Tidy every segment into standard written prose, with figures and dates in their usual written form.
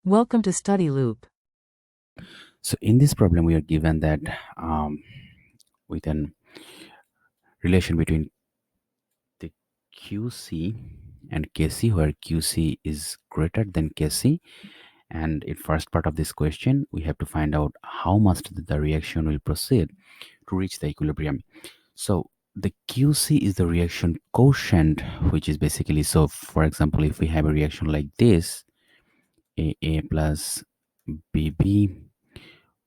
Welcome to Study Loop. So in this problem, we are given that with an relation between the QC and KC, where QC is greater than KC. And in first part of this question, we have to find out how much the reaction will proceed to reach the equilibrium. So the QC is the reaction quotient, which is basically, so for example, if we have a reaction like this, AA plus BB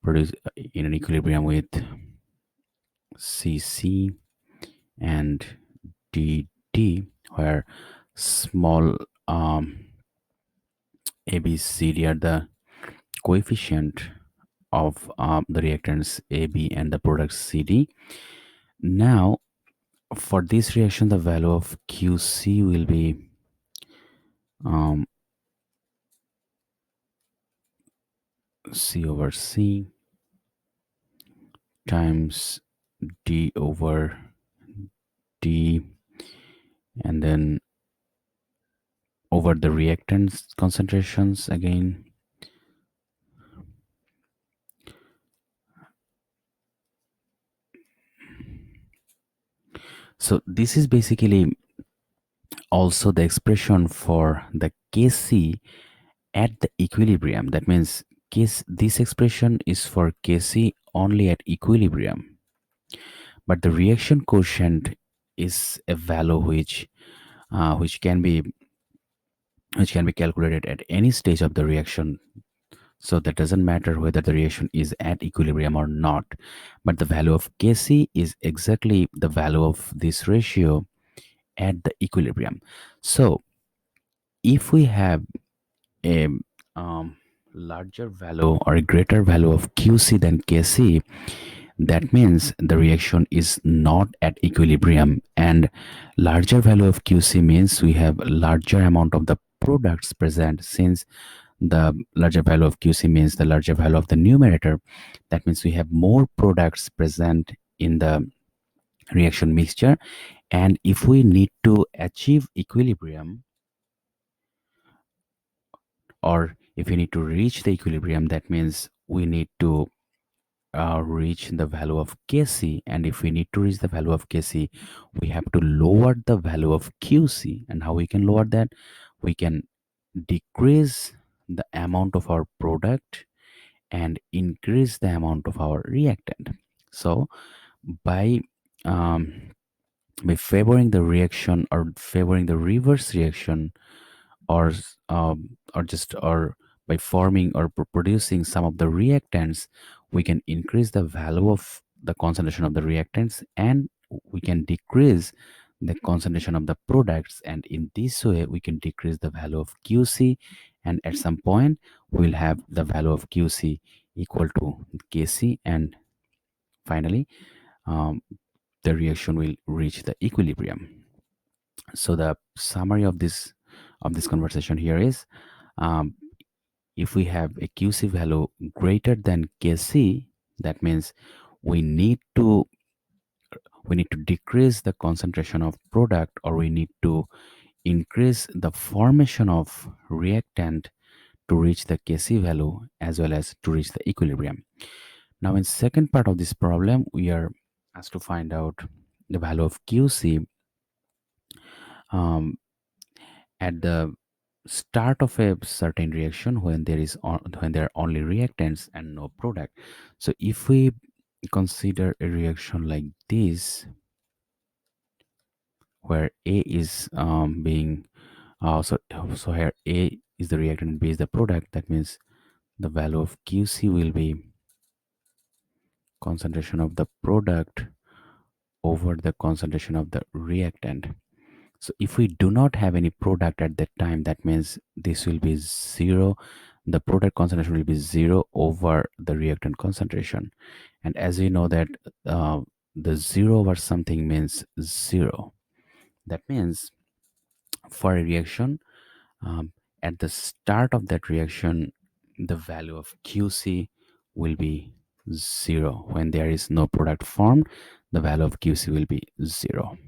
produce in an equilibrium with CC and DD, where small a, b, c, d are the coefficient of the reactants AB and the product CD. Now, for this reaction, the value of QC will be um, C over C times D over D, and then over the reactants concentrations again. So this is basically also the expression for the Kc at the equilibrium. That means this expression is for Kc only at equilibrium, but the reaction quotient is a value uh, which can be which can be calculated at any stage of the reaction. So that doesn't matter whether the reaction is at equilibrium or not, but the value of Kc is exactly the value of this ratio at the equilibrium. So if we have a larger value or a greater value of QC than KC, that means the reaction is not at equilibrium, and larger value of QC means we have larger amount of the products present. Since the larger value of QC means the larger value of the numerator, that means we have more products present in the reaction mixture. And if we need to achieve equilibrium, or if we need to reach the equilibrium, that means we need to reach the value of Kc. And if we need to reach the value of Kc, we have to lower the value of Qc. And how we can lower that? We can decrease the amount of our product and increase the amount of our reactant. So by um, favoring the reaction or favoring the reverse reaction, or by forming or producing some of the reactants, we can increase the value of the concentration of the reactants, and we can decrease the concentration of the products, and in this way we can decrease the value of QC, and at some point we'll have the value of QC equal to Kc, and finally um, the reaction will reach the equilibrium. So the summary of this conversation here is, um, if we have a QC value greater than Kc, that means we need to decrease the concentration of product, or we need to increase the formation of reactant to reach the Kc value as well as to reach the equilibrium. Now in second part of this problem, we are asked to find out the value of QC um, at the start of a certain reaction, when when there are only reactants and no product. So if we consider a reaction like this, where A is being so here A is the reactant and B is the product, that means the value of QC will be concentration of the product over the concentration of the reactant. So if we do not have any product at that time, that means this will be zero. The product concentration will be zero over the reactant concentration. And as we know that the zero over something means zero. That means for a reaction, um, at the start of that reaction, the value of QC will be zero. When there is no product formed, the value of QC will be zero.